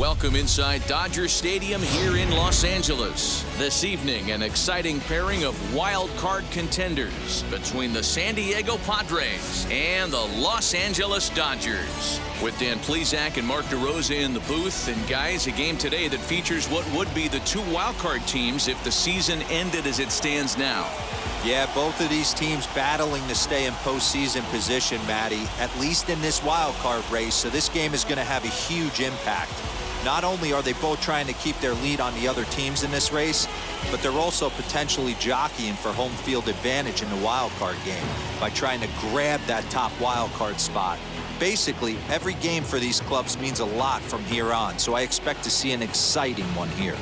Welcome inside Dodger Stadium here in Los Angeles. This evening, an exciting pairing of wild card contenders between the San Diego Padres and the Los Angeles Dodgers. With Dan Plesac and Mark DeRosa in the booth, and guys, a game today that features what would be the two wild card teams if the season ended as it stands now. Yeah, both of these teams battling to stay in postseason position, Matty, at least in this wild card race, so this game is going to have a huge impact. Not only are they both trying to keep their lead on the other teams in this race, but they're also potentially jockeying for home field advantage in the wild card game by trying to grab that top wild card spot. Basically, every game for these clubs means a lot from here on, so I expect to see an exciting one here.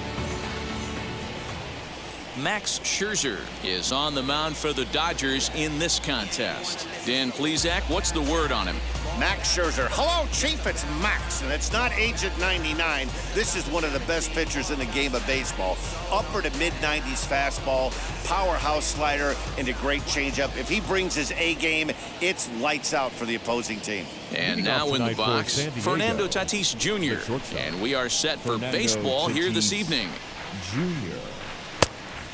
Max Scherzer is on the mound for the Dodgers in this contest. Dan Plesac, what's the word on him? Max Scherzer. Hello, Chief. It's Max, and it's not Agent 99. This is one of the best pitchers in the game of baseball. Upper to mid-90s fastball, powerhouse slider, and a great changeup. If he brings his A game, it's lights out for the opposing team. And now in the box, Fernando Tatis Jr. And we are set for baseball here this evening. Jr.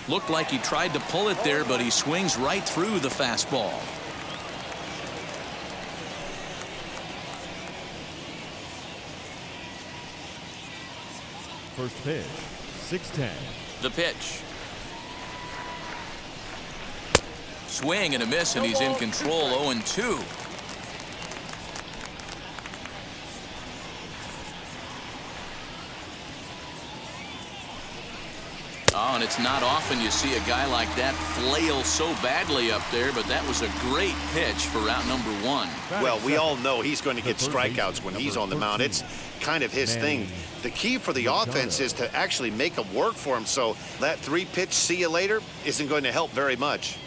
Looked like he tried to pull it there, but he swings right through the fastball. First pitch, 6-10. The pitch. Swing and a miss, and he's in control. 0-2. Oh, and it's not often you see a guy like that flail so badly up there, but that was a great pitch for out number one. Well, we all know he's going to get strikeouts when he's on the mound. It's kind of his thing. The key for the offense is to actually make them work for him, so that three-pitch see you later isn't going to help very much.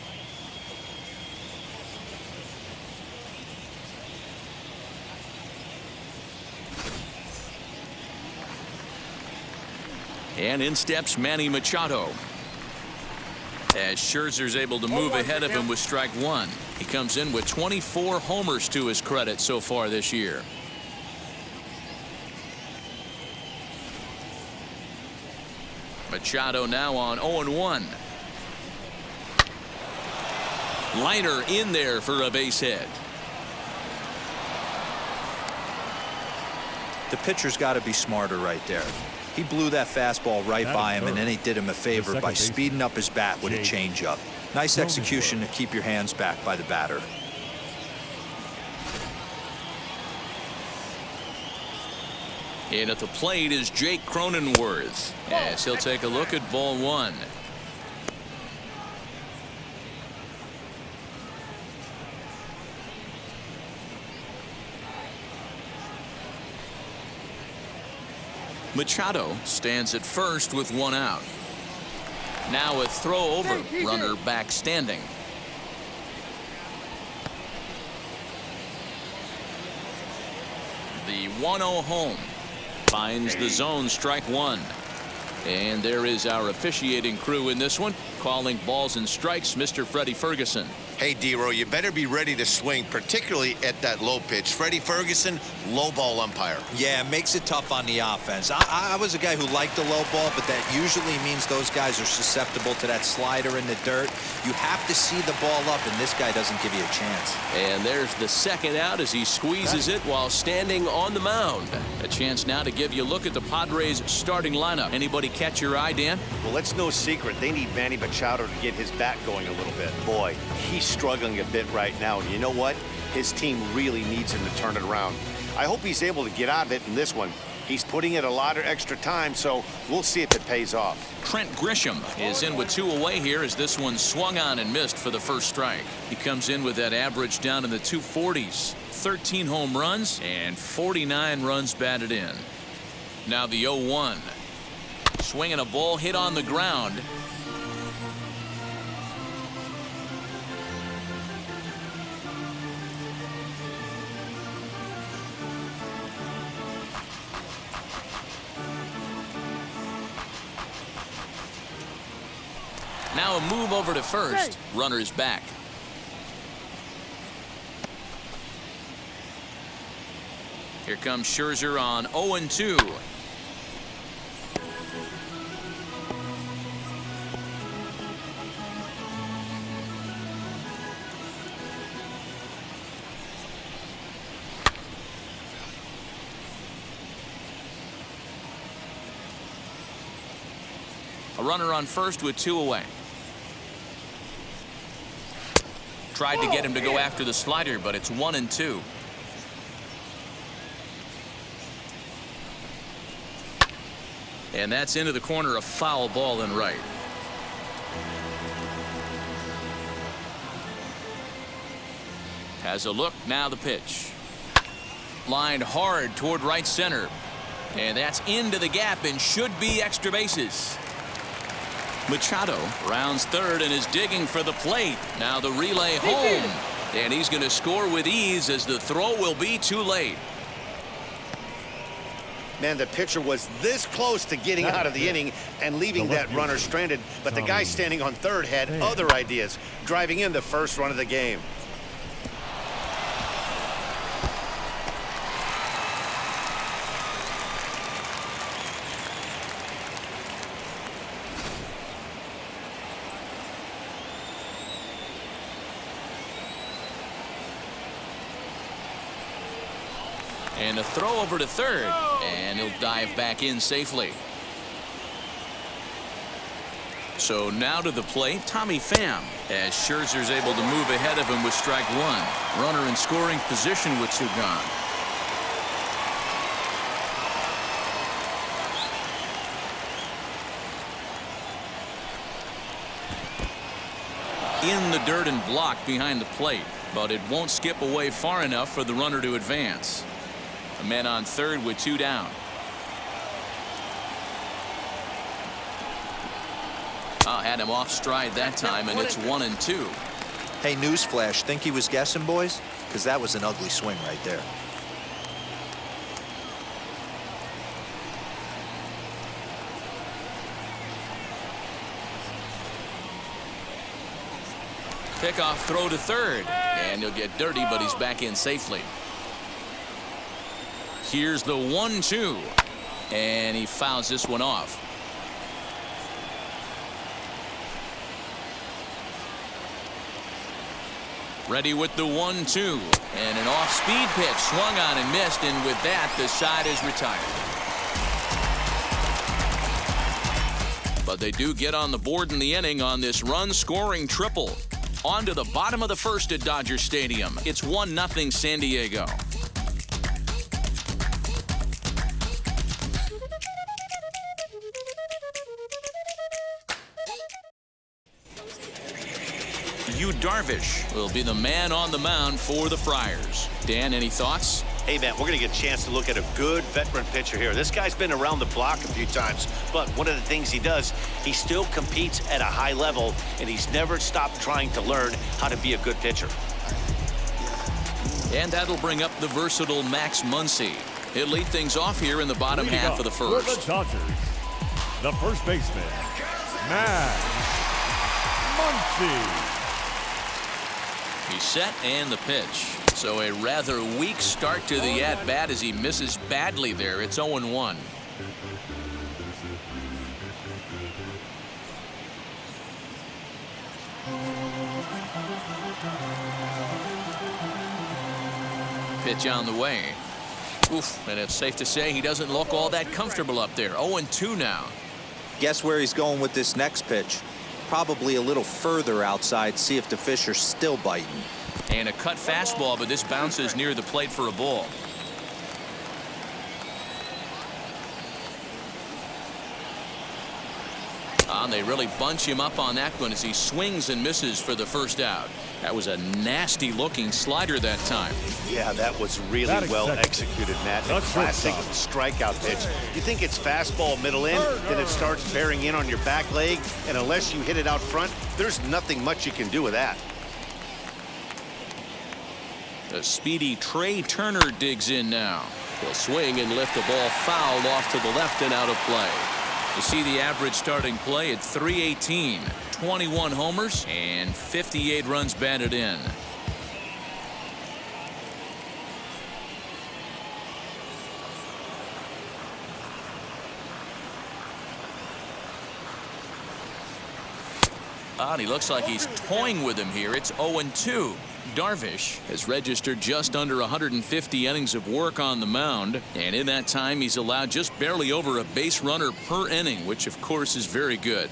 And in steps Manny Machado. As Scherzer's able to move ahead of him with strike one. He comes in with 24 homers to his credit so far this year. Machado now on 0-1. Liner in there for a base hit. The pitcher's got to be smarter right there. He blew that fastball right by him, and then he did him a favor by speeding up his bat with a changeup. Nice execution to keep your hands back by the batter. In at the plate is Jake Cronenworth, as he'll take a look at ball one. Machado stands at first with one out. Now a throw over, runner back standing. The 1-0 home finds the zone, strike one. And there is our officiating crew in this one, calling balls and strikes, Mr. Freddie Ferguson. Hey, D-Row, you better be ready to swing, particularly at that low pitch. Freddie Ferguson, low ball umpire. Yeah, it makes it tough on the offense. I was a guy who liked the low ball, but that usually means those guys are susceptible to that slider in the dirt. You have to see the ball up, and this guy doesn't give you a chance. And there's the second out as he squeezes it while standing on the mound. A chance now to give you a look at the Padres starting lineup. Anybody catch your eye, Dan? Well, it's no secret. They need Manny Machado to get his bat going a little bit. Boy, he's struggling a bit right now, and you know what? His team really needs him to turn it around. I hope he's able to get out of it in this one. He's putting in a lot of extra time, so we'll see if it pays off. Trent Grisham is in with two away here as this one swung on and missed for the first strike. He comes in with that average down in the 240s. 13 home runs and 49 runs batted in. Now the 0-1. Swinging a ball hit on the ground. Now a move over to first. Runner's back. Here comes Scherzer on 0-2. A runner on first with 2 away. Tried to get him to go after the slider, but it's 1-2. And that's into the corner, a foul ball in right. Has a look, now the pitch. Lined hard toward right center. And that's into the gap and should be extra bases. Machado rounds third and is digging for the plate. Now the relay home. And he's going to score with ease as the throw will be too late. Man, the pitcher was this close to getting out of the inning and leaving that runner stranded. But the guy standing on third had other ideas, driving in the first run of the game. And a throw over to third, and he'll dive back in safely. So now to the plate, Tommy Pham, as Scherzer's able to move ahead of him with strike 1. Runner in scoring position with 2 gone. In the dirt and blocked behind the plate, but it won't skip away far enough for the runner to advance. A man on third with 2 down. Had him off stride that time, and it's 1-2. Hey, newsflash, think he was guessing, boys? Because that was an ugly swing right there. Pickoff throw to third, and he'll get dirty, but he's back in safely. Here's the 1-2, and he fouls this one off. Ready with the 1-2, and an off-speed pitch swung on and missed, and with that the side is retired. But they do get on the board in the inning on this run-scoring triple. On to the bottom of the first at Dodger Stadium. It's 1-0 San Diego. Yu Darvish will be the man on the mound for the Friars. Dan, any thoughts? Hey, man, we're going to get a chance to look at a good veteran pitcher here. This guy's been around the block a few times, but one of the things he does, he still competes at a high level, and he's never stopped trying to learn how to be a good pitcher. And that'll bring up the versatile Max Muncy. He'll lead things off here in the bottom half of the first. For the Dodgers, the first baseman, Max Muncy. He's set and the pitch. So a rather weak start to the at-bat as he misses badly there. It's 0-1. Pitch on the way. Oof, and it's safe to say he doesn't look all that comfortable up there. 0-2 now. Guess where he's going with this next pitch? Probably a little further outside, see if the fish are still biting. And a cut fastball, but this bounces near the plate for a ball. They really bunch him up on that one as he swings and misses for the first out. That was a nasty looking slider that time. Yeah, that was really well executed, Matt. A classic strikeout pitch. You think it's fastball middle in, then it starts bearing in on your back leg, and unless you hit it out front, there's nothing much you can do with that. The speedy Trey Turner digs in now. He'll swing and lift the ball foul off to the left and out of play. You see the average starting play at 318, 21 homers and 58 runs batted in. And he looks like he's toying with him here. It's 0-2. Darvish has registered just under 150 innings of work on the mound, and in that time he's allowed just barely over a base runner per inning, which of course is very good.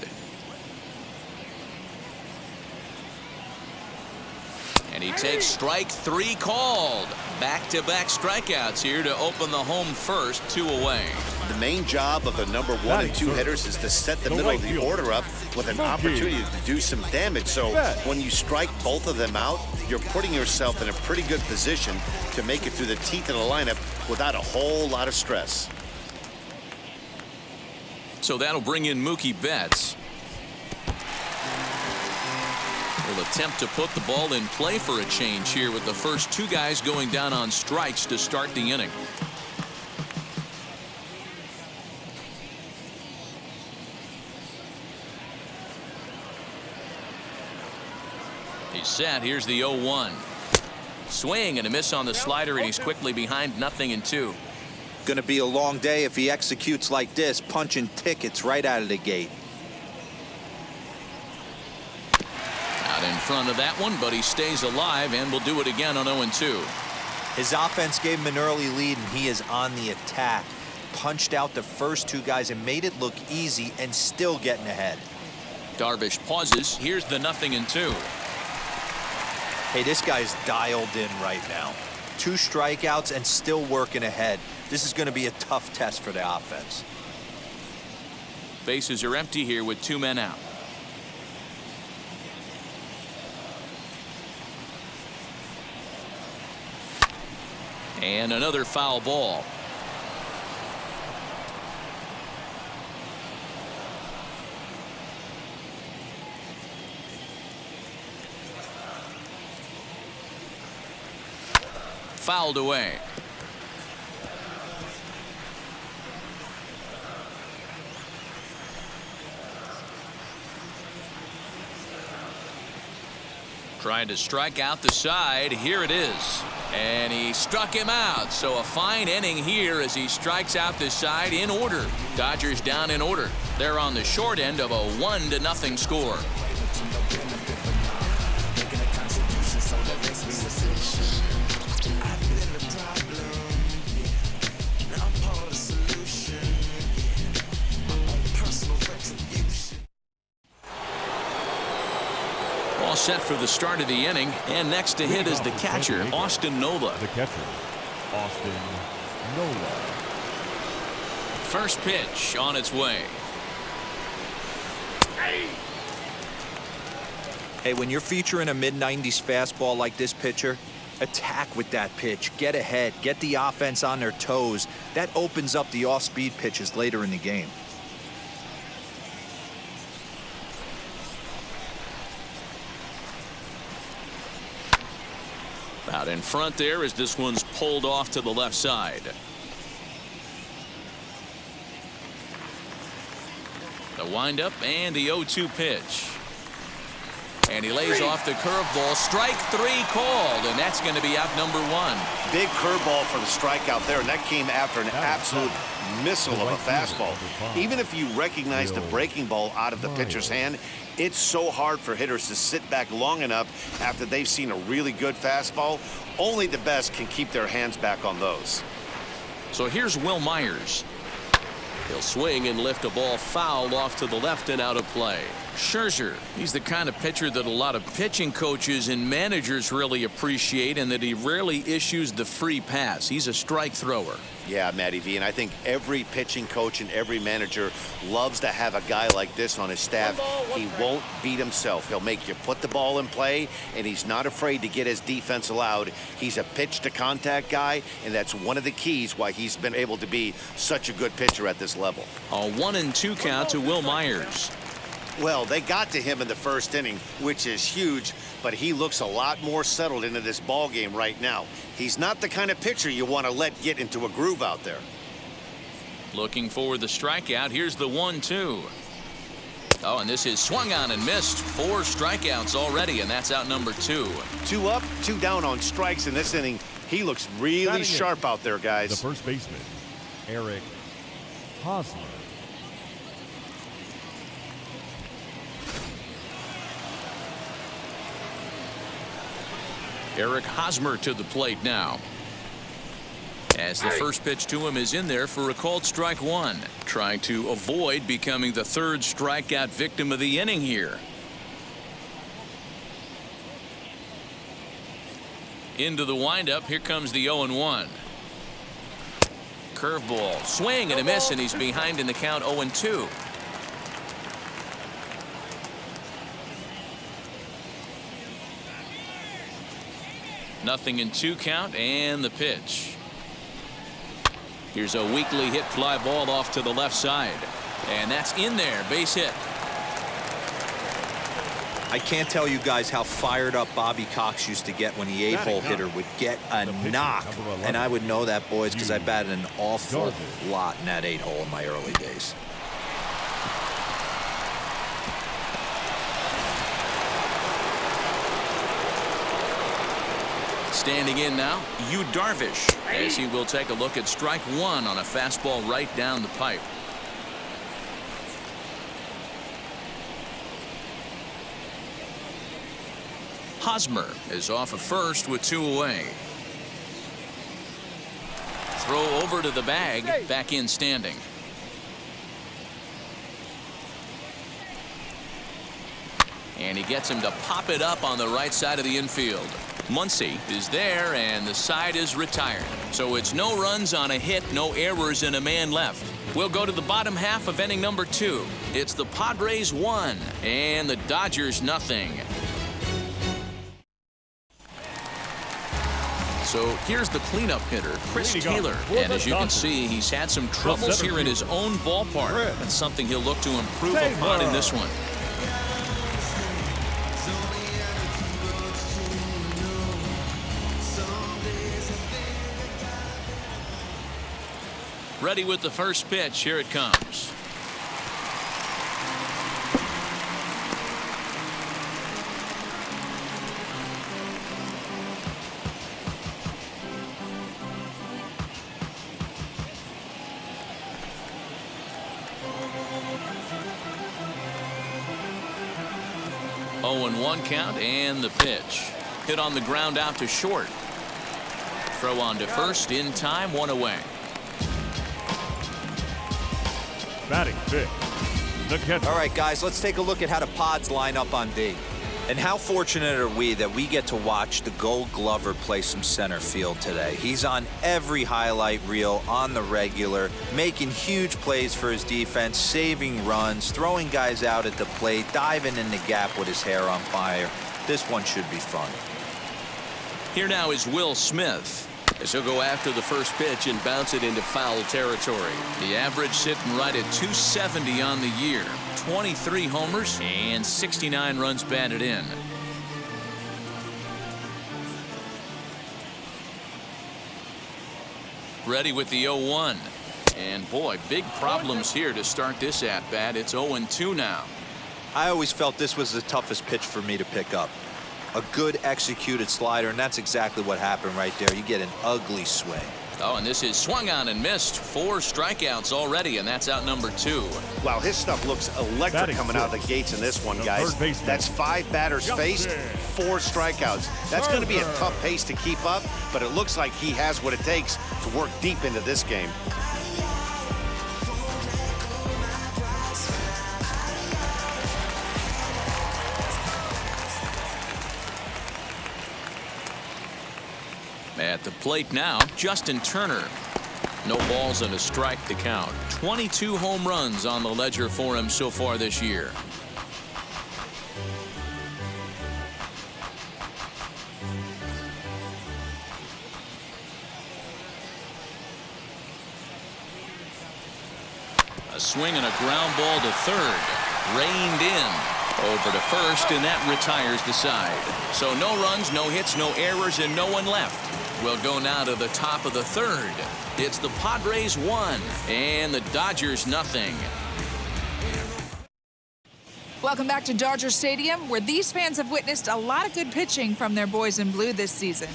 And he takes strike 3 called. Back-to-back strikeouts here to open the home first, 2 away. The main job of the number 1 and 2 hitters is to set the middle of the order up with an opportunity to do some damage. So when you strike both of them out, you're putting yourself in a pretty good position to make it through the teeth of the lineup without a whole lot of stress. So that'll bring in Mookie Betts. Will attempt to put the ball in play for a change here with the first 2 guys going down on strikes to start the inning. He's set. Here's the 0-1. Swing and a miss on the slider, and he's quickly behind 0-2. Going to be a long day if he executes like this, punching tickets right out of the gate. Out in front of that one, but he stays alive and will do it again on 0-2. His offense gave him an early lead, and he is on the attack. Punched out the first 2 guys and made it look easy, and still getting ahead. Darvish pauses. Here's the 0-2. Hey, this guy's dialed in right now. 2 strikeouts and still working ahead. This is going to be a tough test for the offense. Bases are empty here with 2 men out. And another foul ball. Fouled away. Trying to strike out the side. Here it is. And he struck him out. So a fine inning here as he strikes out the side in order. Dodgers down in order. They're on the short end of a 1-0 score. All set for the start of the inning, and next to hit is the catcher, Austin Nola. The catcher, Austin Nola. First pitch on its way. Hey, when you're featuring a mid-90s fastball like this pitcher, attack with that pitch. Get ahead. Get the offense on their toes. That opens up the off-speed pitches later in the game. Out in front there as this one's pulled off to the left side. The windup and the 0-2 pitch. And he lays off the curveball. Strike 3 called, and that's going to be out number 1. Big curveball for the strikeout there, and that came after an absolute missile of a fastball. Even if you recognize the breaking ball out of the pitcher's hand, it's so hard for hitters to sit back long enough after they've seen a really good fastball. Only the best can keep their hands back on those. So here's Will Myers. He'll swing and lift a ball fouled off to the left and out of play. Scherzer, he's the kind of pitcher that a lot of pitching coaches and managers really appreciate, and that he rarely issues the free pass. He's a strike thrower. Yeah, Matty V, and I think every pitching coach and every manager loves to have a guy like this on his staff. He won't beat himself. He'll make you put the ball in play, and he's not afraid to get his defense allowed. He's a pitch-to-contact guy, and that's one of the keys why he's been able to be such a good pitcher at this level. A 1-2 count to Will Myers. Well, they got to him in the first inning, which is huge, but he looks a lot more settled into this ball game right now. He's not the kind of pitcher you want to let get into a groove out there. Looking for the strikeout. Here's the 1-2. Oh, and this is swung on and missed. 4 strikeouts already, and that's out number 2. 2 up, 2 down on strikes in this inning. He looks really sharp out there, guys. The first baseman, Eric Hosmer. Eric Hosmer to the plate now. As the first pitch to him is in there for a called strike one. Trying to avoid becoming the third strikeout victim of the inning here. Into the windup. Here comes the 0-1. Curveball. Swing and a miss, and he's behind in the count 0-2. Nothing in 2 count, and the pitch. Here's a weakly hit fly ball off to the left side. And that's in there. Base hit. I can't tell you guys how fired up Bobby Cox used to get when the 8-hole hitter would get a knock. And I would know that, boys, because I batted an awful lot in that 8-hole in my early days. Standing in now, Yu Darvish, as he will take a look at strike one on a fastball right down the pipe. Hosmer is off of first with 2 away. Throw over to the bag, back in standing. And he gets him to pop it up on the right side of the infield. Muncy is there, and the side is retired. So it's no runs on a hit, no errors, and a man left. We'll go to the bottom half of inning number 2. It's the Padres 1 and the Dodgers nothing. So here's the cleanup hitter, Chris Taylor. And as you can see, he's had some troubles here in his own ballpark. That's something he'll look to improve upon in this one. Ready with the first pitch. Here it comes. Oh, and 1 count, and the pitch. Hit on the ground out to short. Throw on to first in time, 1 away. Batting fifth, the catcher. All right, guys, let's take a look at how the Pods line up on D. And how fortunate are we that we get to watch the Gold Glover play some center field today. He's on every highlight reel on the regular, making huge plays for his defense, saving runs, throwing guys out at the plate, diving in the gap with his hair on fire. This one should be fun. Here now is Will Smith, as he'll go after the first pitch and bounce it into foul territory. The average sitting right at 270 on the year. 23 homers and 69 runs batted in. Ready with the 0-1. And boy, big problems here to start this at-bat. It's 0-2 now. I always felt this was the toughest pitch for me to pick up. A good executed slider, and that's exactly what happened right there. You get an ugly swing. Oh, and this is swung on and missed. 4 strikeouts already, and that's out number 2. Wow, his stuff looks electric coming out of the gates in this one, guys. That's 5 batters faced, 4 strikeouts. That's going to be a tough pace to keep up, but it looks like he has what it takes to work deep into this game. At the plate now, Justin Turner. No balls and a strike to count. 22 home runs on the ledger for him so far this year. A swing and a ground ball to third. Reined in. Over to first, and that retires the side. So no runs, no hits, no errors, and no one left. We'll go now to the top of the third. It's the Padres 1 and the Dodgers nothing. Welcome back to Dodger Stadium, where these fans have witnessed a lot of good pitching from their boys in blue this season.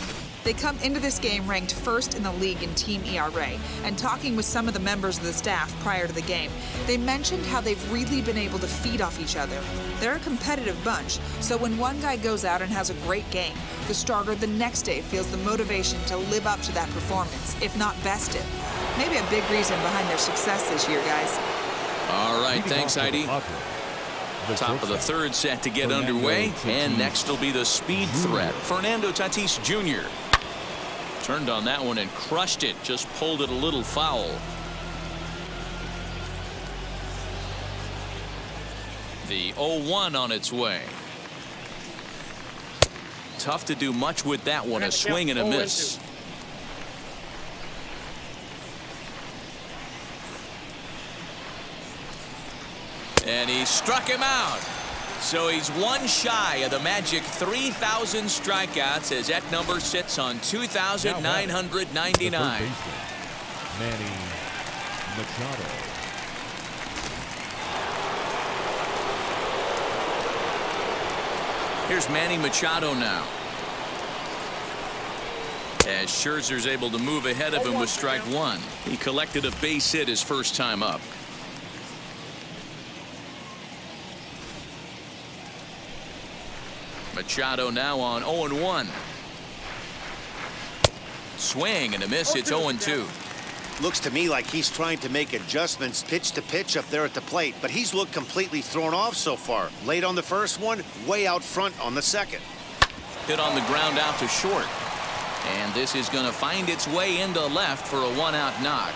They come into this game ranked first in the league in team ERA, and talking with some of the members of the staff prior to the game, they mentioned how they've really been able to feed off each other. They're a competitive bunch, so when one guy goes out and has a great game, the starter the next day feels the motivation to live up to that performance, if not best it. Maybe a big reason behind their success this year, guys. All right, thanks, Heidi. Top of the third set to get underway, and next will be the speed threat. Fernando Tatis Jr. turned on that one and crushed it, just pulled it a little foul. The 0-1 on its way. Tough to do much with that one, a swing and a miss. And he struck him out. So he's one shy of the magic 3,000 strikeouts as that number sits on 2,999. Manny Machado. Here's Manny Machado now. As Scherzer's able to move ahead of him with strike one. He collected a base hit his first time up. Machado now on 0-1. Swing and a miss. It's 0-2. Looks to me like he's trying to make adjustments pitch to pitch up there at the plate, but he's looked completely thrown off so far. Late on the first one, way out front on the second. Hit on the ground out to short. And this is going to find its way into left for a one-out knock.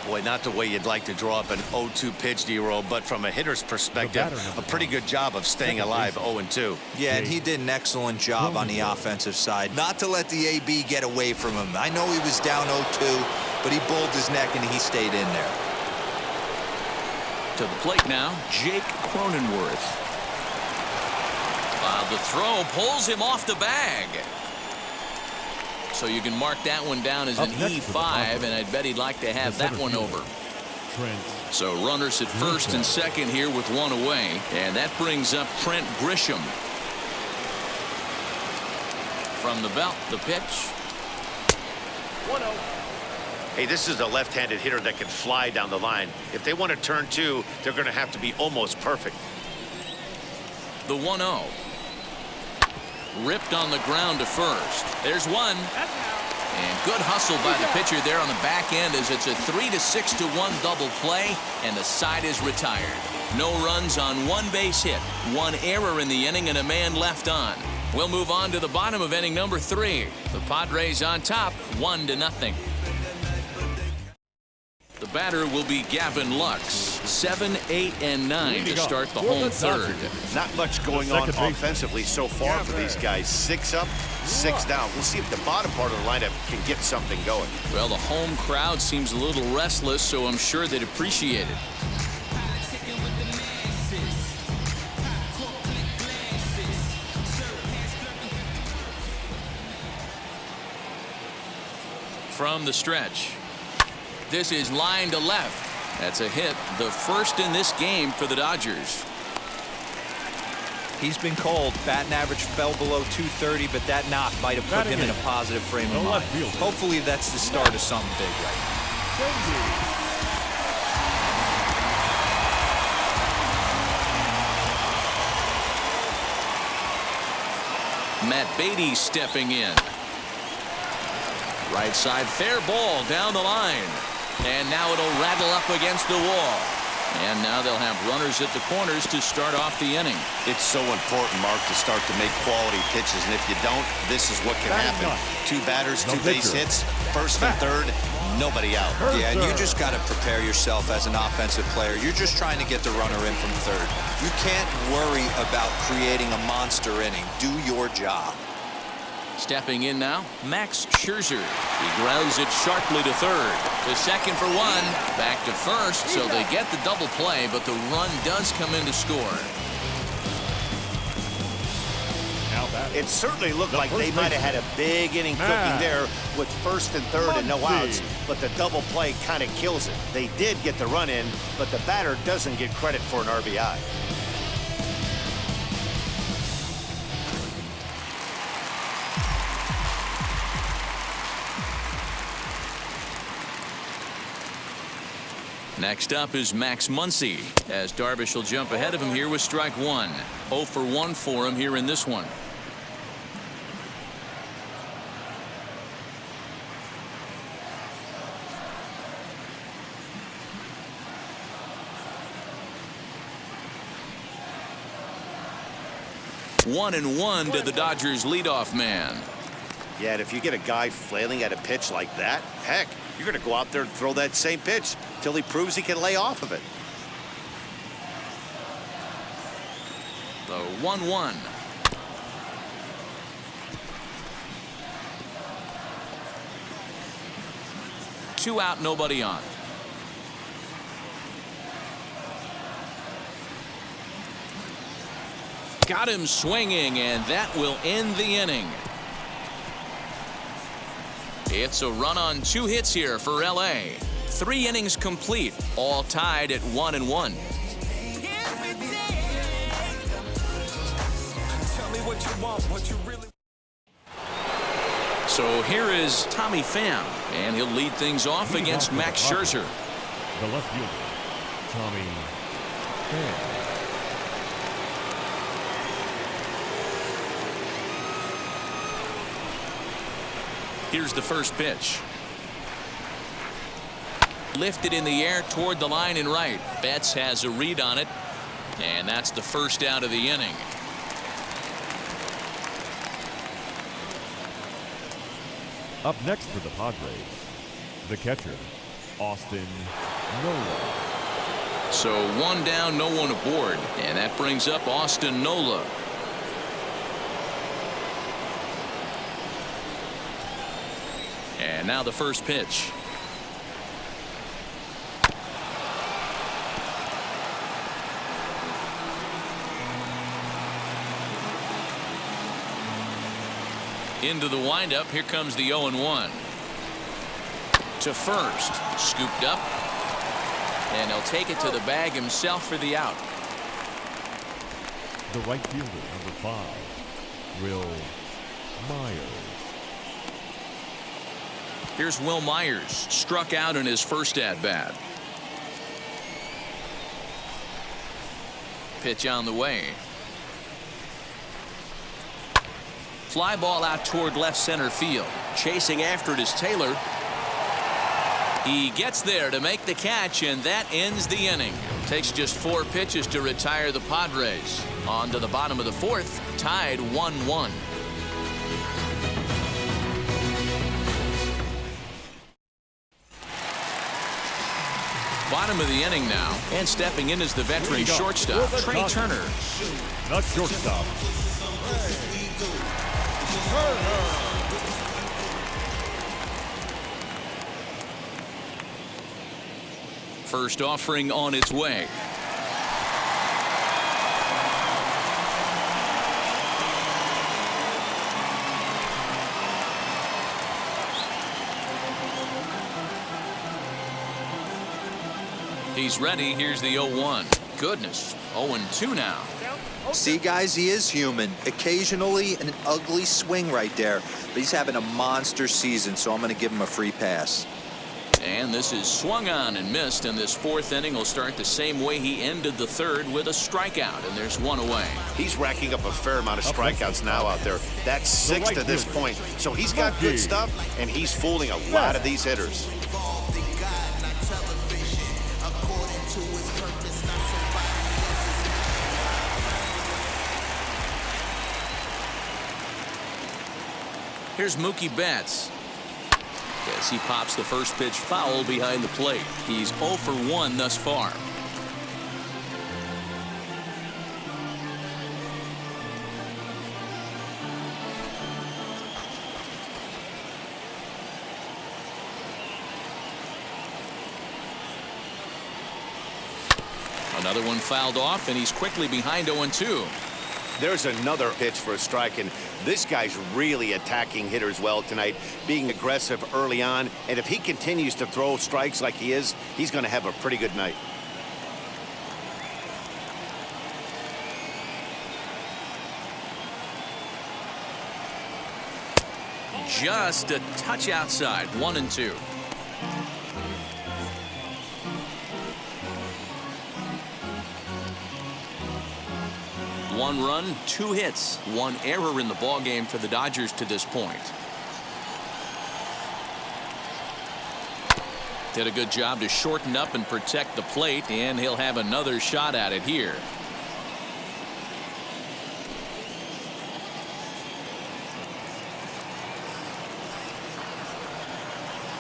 Boy, not the way you'd like to draw up an 0-2 pitch, D-roll, but from a hitter's perspective, a pretty good job of staying alive 0-2. Yeah, and he did an excellent job on the offensive side. Not to let the AB get away from him. I know he was down 0-2, but he bowled his neck and he stayed in there. To the plate now, Jake Cronenworth. The throw pulls him off the bag. So you can mark that one down as an E5, and I'd bet he'd like to have that one over. So runners at first and second here with one away, and that brings up Trent Grisham. From the belt, the pitch. 1-0. Hey, this is a left-handed hitter that can fly down the line. If they want to turn two, they're going to have to be almost perfect. The 1-0. Ripped on the ground to first. There's one. And good hustle by the pitcher there on the back end as it's a 3-6-1 double play, and the side is retired. No runs on one base hit, one error in the inning, and a man left on. We'll move on to the bottom of inning number 3. The Padres on top, 1-0. The batter will be Gavin Lux. 7, 8, and 9 to start the home third. Not much going on offensively so far for these guys. 6 up, 6 down. We'll see if the bottom part of the lineup can get something going. Well, the home crowd seems a little restless, so I'm sure they'd appreciate it. From the stretch. This is line to left. That's a hit, the first in this game for the Dodgers. He's been cold. Batting average fell below 230, but that knock might have put him in a positive frame of mind. Hopefully that's the start of something big right now. Matt Beatty stepping in. Right side, fair ball down the line. And now it'll rattle up against the wall. And now they'll have runners at the corners to start off the inning. It's so important, Mark, to start to make quality pitches. And if you don't, this is what can happen. 2 batters, 2 base hits, first and third, nobody out. Yeah, and you just got to prepare yourself as an offensive player. You're just trying to get the runner in from third. You can't worry about creating a monster inning. Do your job. Stepping in now, Max Scherzer. He grounds it sharply to third. The second for one. Back to first, so they get the double play, but the run does come in to score. It certainly looked like they might have had a big inning cooking there with first and third and no outs, but the double play kind of kills it. They did get the run in, but the batter doesn't get credit for an RBI. Next up is Max Muncy, as Darvish will jump ahead of him here with strike one. 0 for 1 for him here in this one. One and one to the Dodgers leadoff man. Yeah, and if you get a guy flailing at a pitch like that, heck, you're going to go out there and throw that same pitch till he proves he can lay off of it. The 1-1. Two out, nobody on. Got him swinging, and that will end the inning. It's a run on 2 hits here for LA. 3 innings complete, all tied at 1-1. So here is Tommy Pham, and he'll lead things off against Max Scherzer. The left fielder, Tommy Pham. Here's the first pitch. Lifted in the air toward the line and right. Betts has a read on it, and that's the first out of the inning. Up next for the Padres, the catcher, Austin Nola. So 1 down, no one aboard, and that brings up Austin Nola. And now the first pitch. Into the windup. Here comes the 0-1. To first. Scooped up. And he'll take it to the bag himself for the out. The right fielder, number 5, Will Myers. Here's Will Myers, struck out in his first at-bat. Pitch on the way. Fly ball out toward left center field. Chasing after it is Taylor. He gets there to make the catch, and that ends the inning. Takes just 4 pitches to retire the Padres. On to the bottom of the 4th, tied 1-1. Bottom of the inning now, and stepping in is the veteran shortstop, Trey Turner. The shortstop. First offering on its way. He's ready. Here's the 0-1. Goodness, 0-2 now. See, guys, he is human. Occasionally an ugly swing right there, but he's having a monster season, so I'm going to give him a free pass. And this is swung on and missed, and this 4th inning will start the same way he ended the 3rd, with a strikeout, and there's 1 away. He's racking up a fair amount of strikeouts now out there. That's 6 to this point. So he's got good stuff, and he's fooling a lot of these hitters. Here's Mookie Betts. As he pops the first pitch foul behind the plate. He's 0 for 1 thus far. Another one fouled off, and he's quickly behind 0-2. There's another pitch for a strike, and this guy's really attacking hitters well tonight, being aggressive early on, and if he continues to throw strikes like he is, he's going to have a pretty good night. Just a touch outside. 1-2. 1 run, 2 hits, 1 error in the ballgame for the Dodgers to this point. Did a good job to shorten up and protect the plate, and he'll have another shot at it here.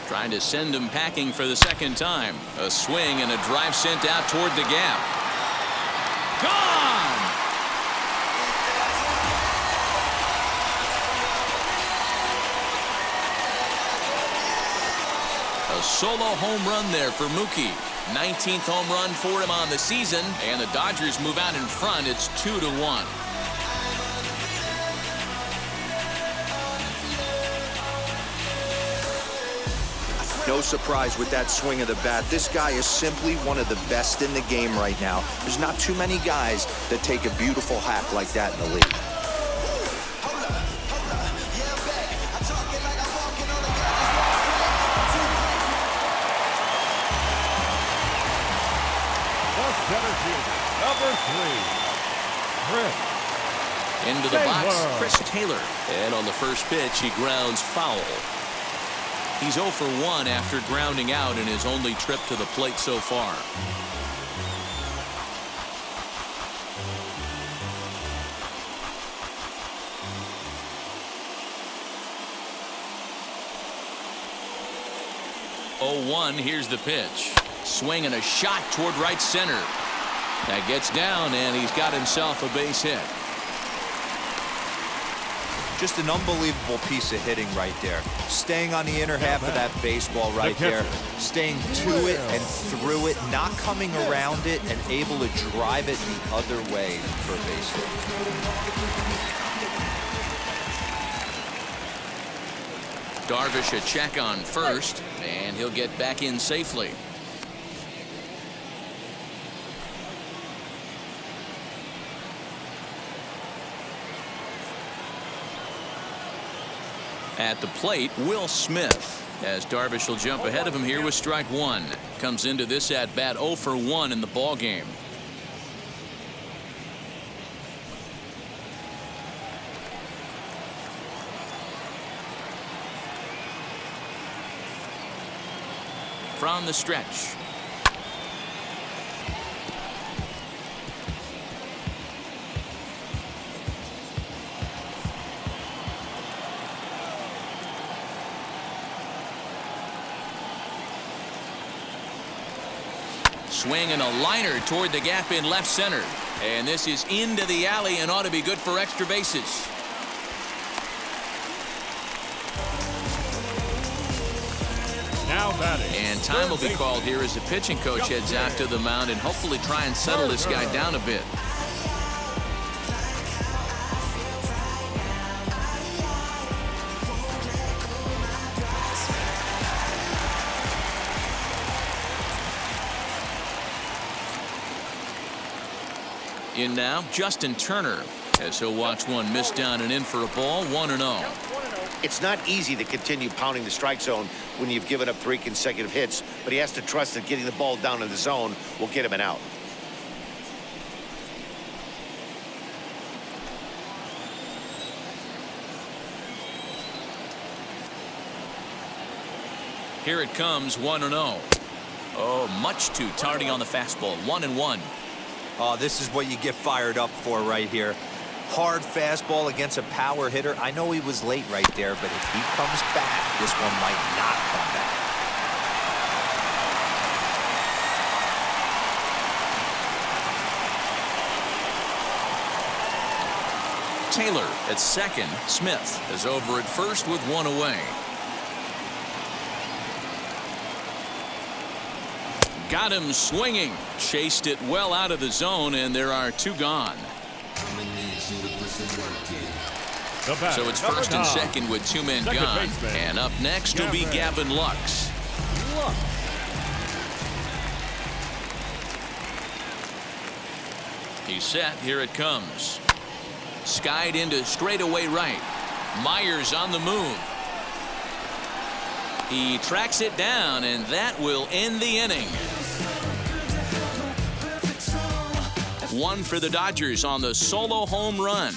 Trying to send him packing for the second time. A swing and a drive sent out toward the gap. Gone! A solo home run there for Mookie. 19th home run for him on the season, and the Dodgers move out in front. It's 2-1. No surprise with that swing of the bat. This guy is simply one of the best in the game right now. There's not too many guys that take a beautiful hack like that in the league. Center fielder, number 3, Chris Into the box, Taylor. Chris Taylor. And on the first pitch, he grounds foul. He's 0 for 1 after grounding out in his only trip to the plate so far. Oh, 1, here's the pitch. Swing and a shot toward right center. That gets down, and he's got himself a base hit. Just an unbelievable piece of hitting right there. Staying on the inner half of that baseball right there. Staying to it and through it, not coming around it, and able to drive it the other way for a base hit. Darvish a check on first, and he'll get back in safely. At the plate, Will Smith, as Darvish will jump ahead of him here with strike 1. Comes into this at bat 0 for 1 in the ball game. From the stretch. Swing and a liner toward the gap in left center. And this is into the alley and ought to be good for extra bases. Now batting. And time will be called here as the pitching coach heads out to the mound and hopefully try and settle this guy down a bit. In now, Justin Turner, as he'll watch one miss down and in for a ball, 1-0. It's not easy to continue pounding the strike zone when you've given up 3 consecutive hits, but he has to trust that getting the ball down in the zone will get him an out. Here it comes, 1-0. Oh, much too tardy on the fastball, 1-1. Oh, this is what you get fired up for right here. Hard fastball against a power hitter. I know he was late right there, but if he comes back, this one might not come back. Taylor at second. Smith is over at first with 1 away. Got him swinging. Chased it well out of the zone, and there are 2 gone. So it's first and second with 2 men gone. And up next will be Gavin Lux. He's set. Here it comes. Skied into straightaway right. Myers on the move. He tracks it down, and that will end the inning. One for the Dodgers on the solo home run.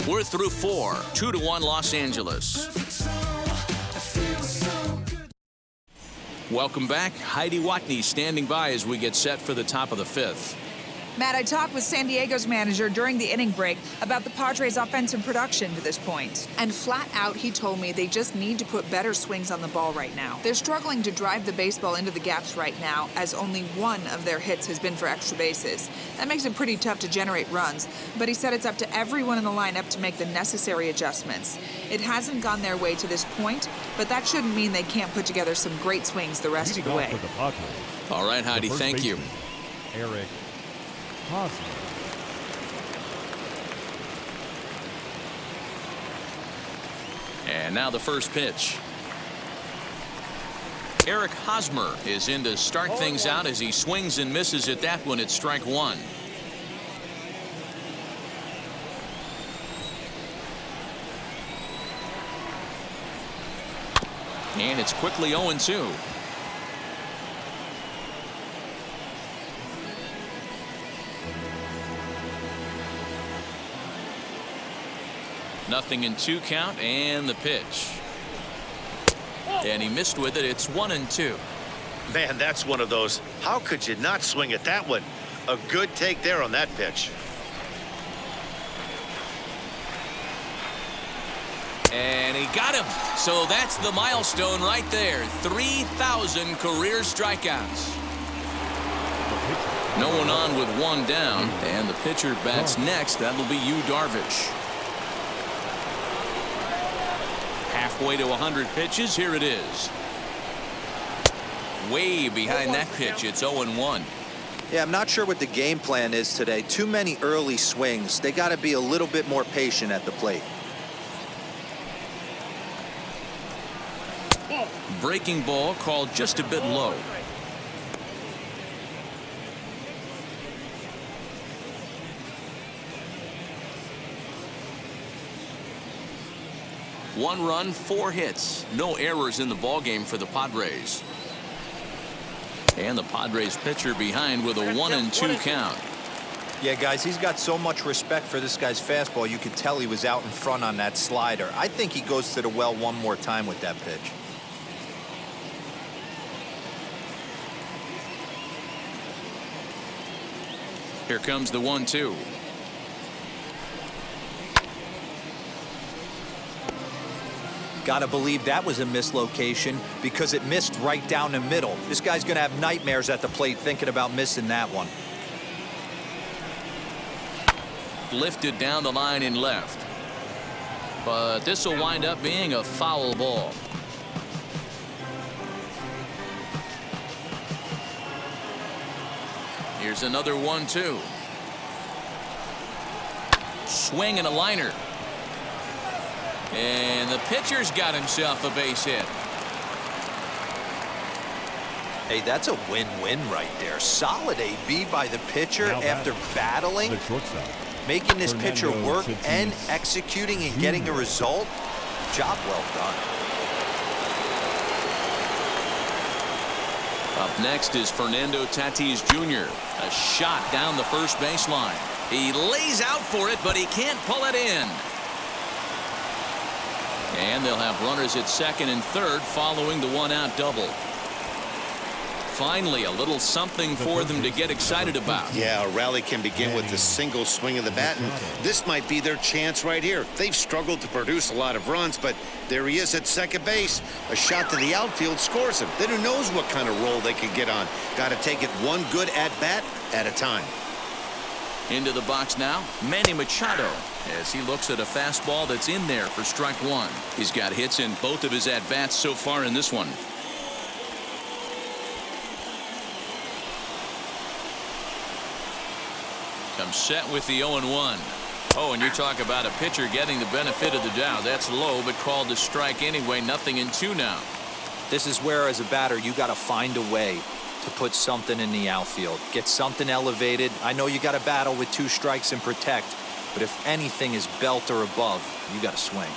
We're through 4, 2-1 Los Angeles. Welcome back. Heidi Watney standing by as we get set for the top of the 5th. Matt, I talked with San Diego's manager during the inning break about the Padres' offensive production to this point. And flat out, he told me they just need to put better swings on the ball right now. They're struggling to drive the baseball into the gaps right now, as only one of their hits has been for extra bases. That makes it pretty tough to generate runs, but he said it's up to everyone in the lineup to make the necessary adjustments. It hasn't gone their way to this point, but that shouldn't mean they can't put together some great swings the rest of the way. All right, Heidi, thank you. Eric Hosmer. And now the first pitch. Eric Hosmer is in to start things out as he swings and misses at that one at strike 1. And it's quickly 0-2. Nothing in 2 count, and the pitch. And he missed with it. It's 1-2. Man, that's one of those. How could you not swing at that one? A good take there on that pitch. And he got him. So that's the milestone right there. 3,000 career strikeouts. No one on with 1 down. And the pitcher bats next. That'll be Yu Darvish. Halfway to 100 pitches. Here it is. Way behind that pitch. It's 0-1. Yeah, I'm not sure what the game plan is today. Too many early swings. They got to be a little bit more patient at the plate. Breaking ball called just a bit low. One run, 4 hits. No errors in the ballgame for the Padres. And the Padres pitcher behind with a 1-2 count. Yeah, guys, he's got so much respect for this guy's fastball. You could tell he was out in front on that slider. I think he goes to the well one more time with that pitch. Here comes the 1-2. Gotta believe that was a mislocation because it missed right down the middle. This guy's gonna have nightmares at the plate thinking about missing that one. Lifted down the line in left. But this will wind up being a foul ball. Here's another 1-2. Swing and a liner. And the pitcher's got himself a base hit. Hey, that's a win-win right there. Solid AB by the pitcher after battling, making this pitcher work and executing and getting a result. Job well done. Up next is Fernando Tatis Jr. A shot down the first baseline. He lays out for it, but he can't pull it in. And they'll have runners at second and third following the 1-out double. Finally, a little something for them to get excited about. Yeah, a rally can begin with a single swing of the bat, and this might be their chance right here. They've struggled to produce a lot of runs, but there he is at second base. A shot to the outfield scores him. Then who knows what kind of roll they could get on. Got to take it one good at-bat at a time. Into the box now, Manny Machado, as he looks at a fastball that's in there for strike 1. He's got hits in both of his at-bats so far in this one. Comes set with the 0-1. Oh, and you talk about a pitcher getting the benefit of the doubt. That's low, but called to strike anyway. 0-2 now. This is where, as a batter, you got to find a way to put something in the outfield. Get something elevated. I know you got to battle with 2 strikes and protect, but if anything is belt or above, you got to swing.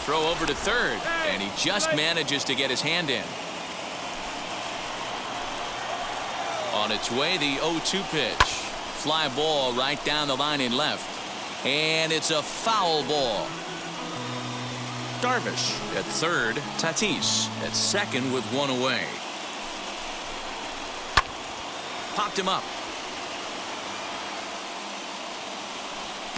Throw over to third, and he just manages to get his hand in. On its way, the 0-2 pitch. fly ball right down the line in left. And it's a foul ball. Darvish at third. Tatis at second with one away. Popped him up.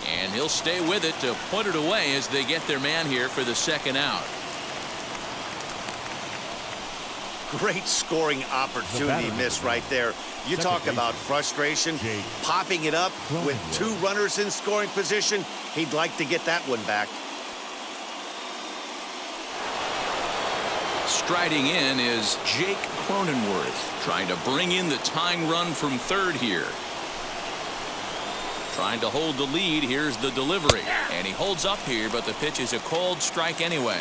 And he'll stay with it to put it away as they get their man here for the second out. Great scoring opportunity miss right there. You talk about frustration. Popping it up with two runners in scoring position. He'd like to get that one back. Striding in is Jake Cronenworth, trying to bring in the tying run from third here. Trying to hold the lead. Here's the delivery. And he holds up here, but the pitch is a called strike anyway.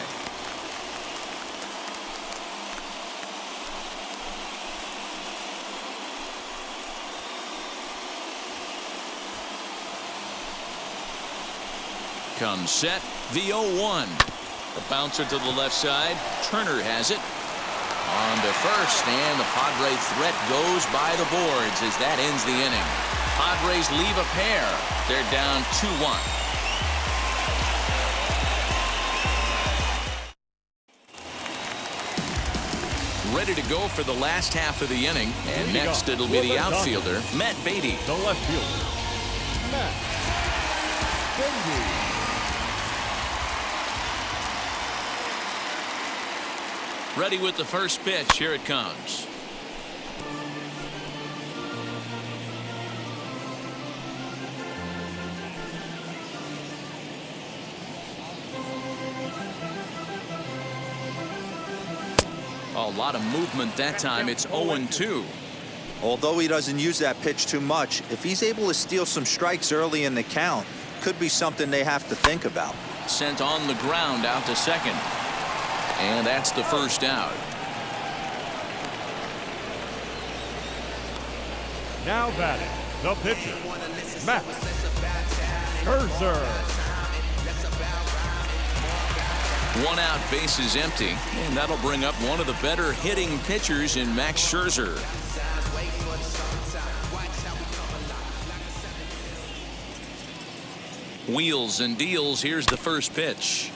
Comes set. The 0-1. The bouncer to the left side. Turner has it. On to first, and the Padre threat goes by the boards as that ends the inning. Padres leave a pair. They're down 2-1. Ready to go for the last half of the inning. And next it'll be the outfielder, Matt Beatty. The left fielder, Matt Beatty. Ready with the first pitch. Here it comes. A lot of movement that time. It's 0-2. Although he doesn't use that pitch too much, if he's able to steal some strikes early in the count, could be something they have to think about. Sent on the ground out to second. And that's the first out. Now batting, the pitcher, Max Scherzer. One out, bases empty, and that'll bring up one of the better hitting pitchers in Max Scherzer. Wheels and deals. Here's the first pitch.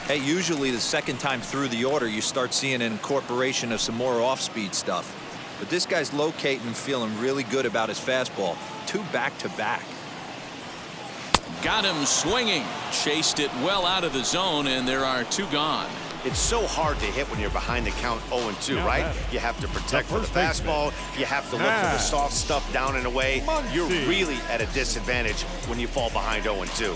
Hey, usually the second time through the order, you start seeing an incorporation of some more off-speed stuff. But this guy's locating and feeling really good about his fastball. 2 back-to-back. Got him swinging. Chased it well out of the zone, and there are 2 gone. It's so hard to hit when you're behind the count 0-2, right? You have to protect for the fastball. You have to look for the soft stuff down and away. You're really at a disadvantage when you fall behind 0-2.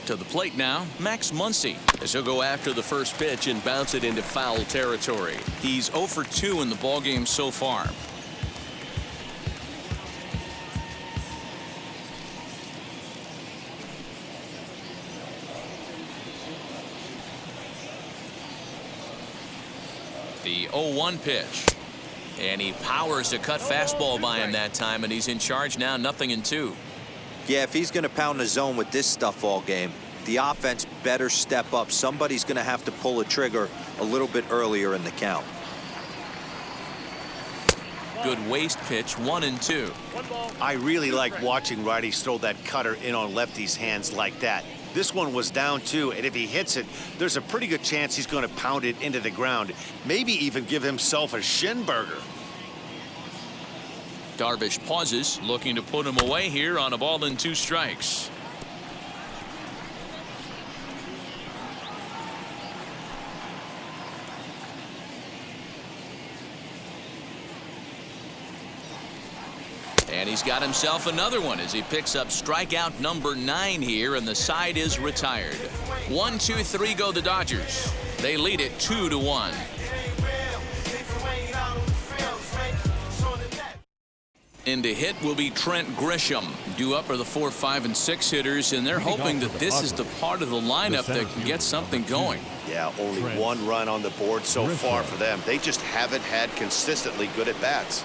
To the plate now, Max Muncy, as he'll go after the first pitch and bounce it into foul territory. He's 0 for 2 in the ballgame so far. The 0-1 pitch. And he powers a cut fastball by him that time, and he's in charge now, 0-2. Yeah, if he's going to pound the zone with this stuff all game, the offense better step up. Somebody's going to have to pull a trigger a little bit earlier in the count. Good waist pitch, 1-2. I really like watching righties throw that cutter in on lefties' hands like that. This one was down 2, and if he hits it, there's a pretty good chance he's going to pound it into the ground. Maybe even give himself a shin burger. Darvish pauses, looking to put him away here on a ball and 2 strikes. And he's got himself another one as he picks up strikeout number 9 here, and the side is retired. 1, 2, 3 go the Dodgers. They lead it 2-1. And to hit will be Trent Grisham. Due up are the 4, 5, and 6 hitters, and they're hoping that this is the part of the lineup that can get something going. Yeah, only one run on the board so far for them. They just haven't had consistently good at bats.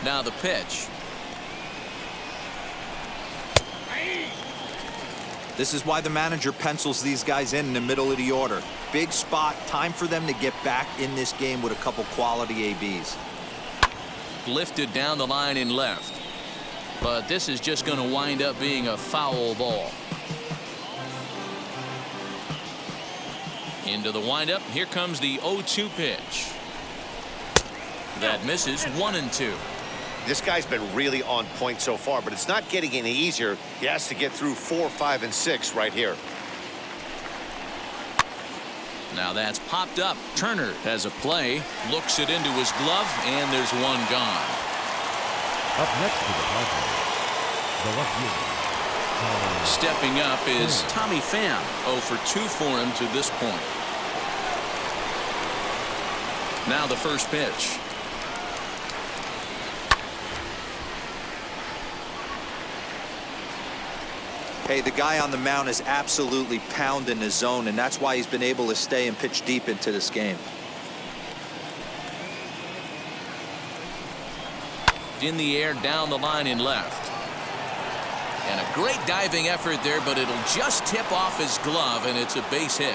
Now the pitch. This is why the manager pencils these guys in the middle of the order. Big spot, time for them to get back in this game with a couple quality ABs. Lifted down the line in left. But this is just going to wind up being a foul ball. Into the windup. Here comes the 0-2 pitch. That misses. 1-2. This guy's been really on point so far, but it's not getting any easier. He has to get through 4, 5, and 6 right here. Now that's popped up. Turner has a play, looks it into his glove, and there's one gone. Up next to the Padres, the left fielder. Stepping up is Tommy Pham. 0 for 2 for him to this point. Now the first pitch. Hey, the guy on the mound is absolutely pounding the zone, and that's why he's been able to stay and pitch deep into this game. In the air, down the line in left. And a great diving effort there, but it'll just tip off his glove, and it's a base hit.